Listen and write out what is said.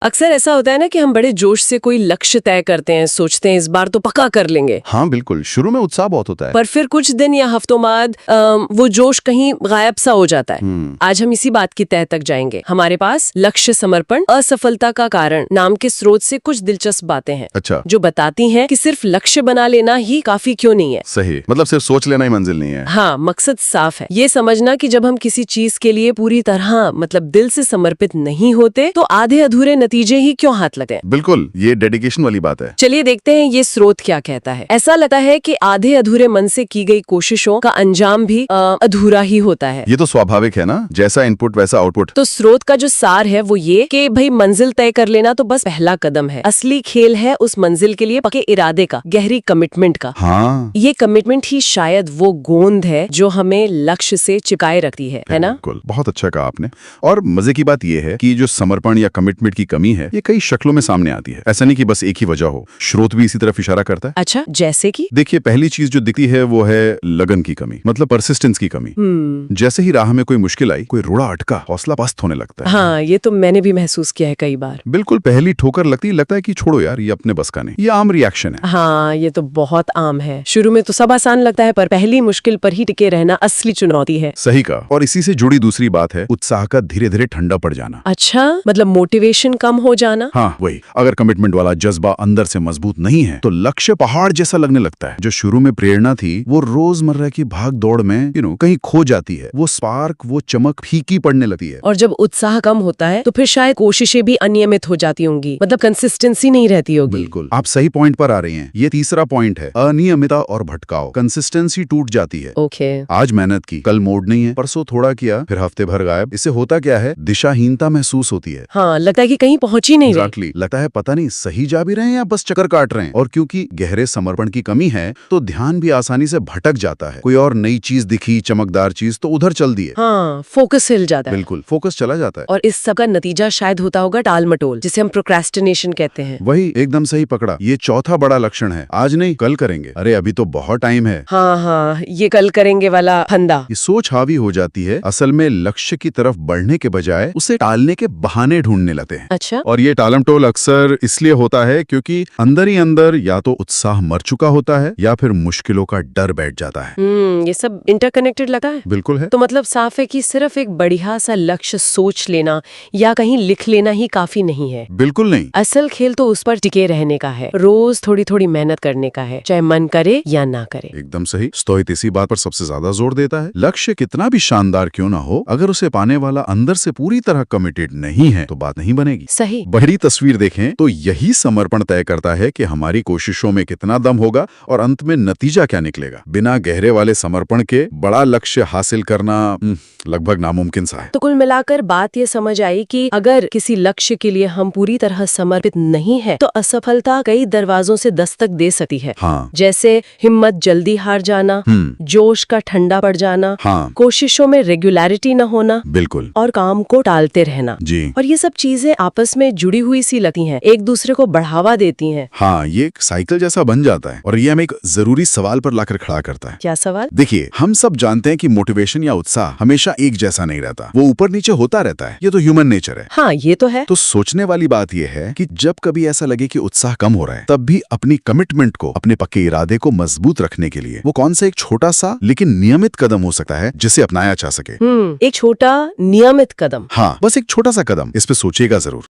अक्सर ऐसा होता है ना कि हम बड़े जोश से कोई लक्ष्य तय करते हैं, सोचते हैं इस बार तो पक्का कर लेंगे। हाँ बिल्कुल, शुरू में उत्साह बहुत होता है। पर फिर कुछ दिन या हफ्तों बाद वो जोश कहीं गायब सा हो जाता है। आज हम इसी बात की तह तक जाएंगे। हमारे पास लक्ष्य समर्पण असफलता का कारण नाम के स्रोत से कुछ दिलचस्प बातें हैं। अच्छा। जो बताती हैं कि सिर्फ लक्ष्य बना लेना ही काफी क्यों नहीं है। सही, मतलब सिर्फ सोच लेना ही मंजिल नहीं है। हाँ, मकसद साफ है। ये समझना कि जब हम किसी चीज के लिए पूरी तरह मतलब दिल से समर्पित नहीं होते तो आधे अधूरे नतीजे ही क्यों हाथ लगते हैं। बिल्कुल, ये डेडिकेशन वाली बात है। चलिए देखते हैं ये स्रोत क्या कहता है। ऐसा लगता है कि आधे अधूरे मन से की गई कोशिशों का अंजाम भी अधूरा ही होता है। ये तो स्वाभाविक है ना, जैसा इनपुट वैसा आउटपुट। तो स्रोत का जो सार है वो ये कि भाई मंजिल तय कर लेना तो बस पहला कदम है। असली खेल है उस मंजिल के लिए पक्के इरादे का, गहरी कमिटमेंट का। हाँ, ये कमिटमेंट ही शायद वो गोंद है जो हमें लक्ष्य से चिपकाए रखती है ना? बिल्कुल, बहुत अच्छा कहा आपने। और मजे की बात ये है कि जो समर्पण या कमिटमेंट की कमी है ये कई शक्लों में सामने आती है। ऐसा नहीं कि बस एक ही वजह हो, स्रोत भी इसी तरफ इशारा करता है। अच्छा, जैसे कि? देखिए, पहली चीज जो दिखती है वो है लगन की कमी, मतलब परसिस्टेंस की कमी। जैसे ही राह में कोई मुश्किल आई, कोई रोड़ा अटका, हौसला पस्त होने लगता है। हाँ, ये तो मैंने भी महसूस किया है कई बार। बिल्कुल, पहली ठोकर लगता है कि छोड़ो यार, ये अपने बस का नहीं। ये आम रिएक्शन है। हाँ, ये तो बहुत आम है। शुरू में तो सब आसान लगता है, पर पहली मुश्किल पर ही टिके रहना असली चुनौती है। सही कहा। और इसी से जुड़ी दूसरी बात है उत्साह का धीरे धीरे ठंडा पड़ जाना। अच्छा, मतलब मोटिवेशन कम हो जाना? हाँ वही, अगर कमिटमेंट वाला जज्बा अंदर से मजबूत नहीं है तो लक्ष्य पहाड़ जैसा लगने लगता है। जो शुरू में प्रेरणा थी वो रोजमर्रा की भाग दौड़ में कहीं खो जाती है। वो स्पार्क, वो चमक फीकी पड़ने लगती है। और जब उत्साह कम होता है तो फिर शायद कोशिशें भी अनियमित हो जाती होंगी, मतलब कंसिस्टेंसी नहीं रहती होगी। बिल्कुल, आप सही पॉइंट पर आ रही हैं। ये तीसरा पॉइंट है, अनियमितता और भटकाव। कंसिस्टेंसी टूट जाती है। ओके। आज मेहनत की, कल मूड नहीं है, परसों थोड़ा किया, फिर हफ्ते भर गायब। इससे होता क्या है, दिशाहीनता महसूस होती है। हाँ, लगता है कि कहीं पहुंच ही नहीं रही। लगता है पता नहीं सही जा भी रहे हैं या बस चक्कर काट रहे हैं। और क्योंकि गहरे समर्पण की कमी है तो ध्यान भी आसानी से भटक जाता है। कोई और नई चीज दिखी, चमकदार चीज, तो उधर चल दिए। हाँ, फोकस हिल जाता है। बिल्कुल, फोकस चला जाता है। और इस सब का नतीजा शायद होता होगा टाल मटोल, जिसे हम प्रोक्रेस्टिनेशन कहते हैं। वही, एकदम सही पकड़ा। ये चौथा बड़ा लक्षण है। आज नहीं कल करेंगे, अरे अभी तो बहुत टाइम है। हाँ, ये कल करेंगे वाला फंदा। ये सोच हावी हो जाती है। असल में लक्ष्य की तरफ बढ़ने के बजाय उसे टालने के बहाने ढूंढने लगते हैं। अच्छा। और ये टालमटोल अक्सर इसलिए होता है क्योंकि अंदर ही अंदर या तो उत्साह मर चुका होता है या फिर मुश्किलों का डर बैठ जाता है। ये सब इंटरकनेक्टेड लगता है। बिल्कुल है। तो मतलब साफ है कि सिर्फ एक बढ़िया सा लक्ष्य सोच लेना या कहीं लिख लेना ही काफी नहीं है। बिल्कुल नहीं। असल खेल तो उस पर टिके रहने का है, रोज थोड़ी थोड़ी मेहनत करने का है, चाहे मन करे या ना करे। एकदम सही। स्टोइक इसी बात पर सबसे ज्यादा जोर देता है। लक्ष्य कितना भी शानदार क्यों ना हो, अगर उसे पाने वाला अंदर से पूरी तरह कमिटेड नहीं है तो बात नहीं बनेगी। सही। बड़ी तस्वीर देखें तो यही समर्पण तय करता है कि हमारी कोशिशों में कितना दम होगा और अंत में नतीजा क्या निकलेगा। बिना गहरे वाले समर्पण के बड़ा लक्ष्य हासिल करना लगभग नामुमकिन सा है। तो कुल मिलाकर बात ये समझ आई कि अगर किसी लक्ष्य के लिए हम पूरी तरह समर्पित नहीं है तो असफलता कई दरवाजों से दस्तक दे सकती है। हाँ। जैसे हिम्मत जल्दी हार जाना, जोश का ठंडा पड़ जाना, हाँ। कोशिशों में रेगुलरिटी न होना, बिल्कुल, और काम को टालते रहना। जी। और ये सब चीजें आपस में जुड़ी हुई सी लगती हैं, एक दूसरे को बढ़ावा देती हैं। हाँ, ये एक साइकिल जैसा बन जाता है। और ये हमें एक जरूरी सवाल पर लाकर खड़ा करता है। क्या सवाल? देखिए, हम सब जानते हैं कि मोटिवेशन या उत्साह हमेशा एक जैसा नहीं रहता, वो ऊपर नीचे होता रहता है। ये तो ह्यूमन नेचर है। हाँ, ये तो है। तो सोचने वाली बात यह है कि जब कभी ऐसा लगे कि उत्साह कम हो रहा है, तब भी अपनी कमिटमेंट को, अपने पक्के इरादे को मजबूत रखने के लिए वो कौन सा एक छोटा सा लेकिन नियमित कदम हो सकता है जिसे अपनाया जा सके। एक छोटा नियमित कदम। हाँ, बस एक छोटा सा कदम। इस पे सोचिएगा जरूर।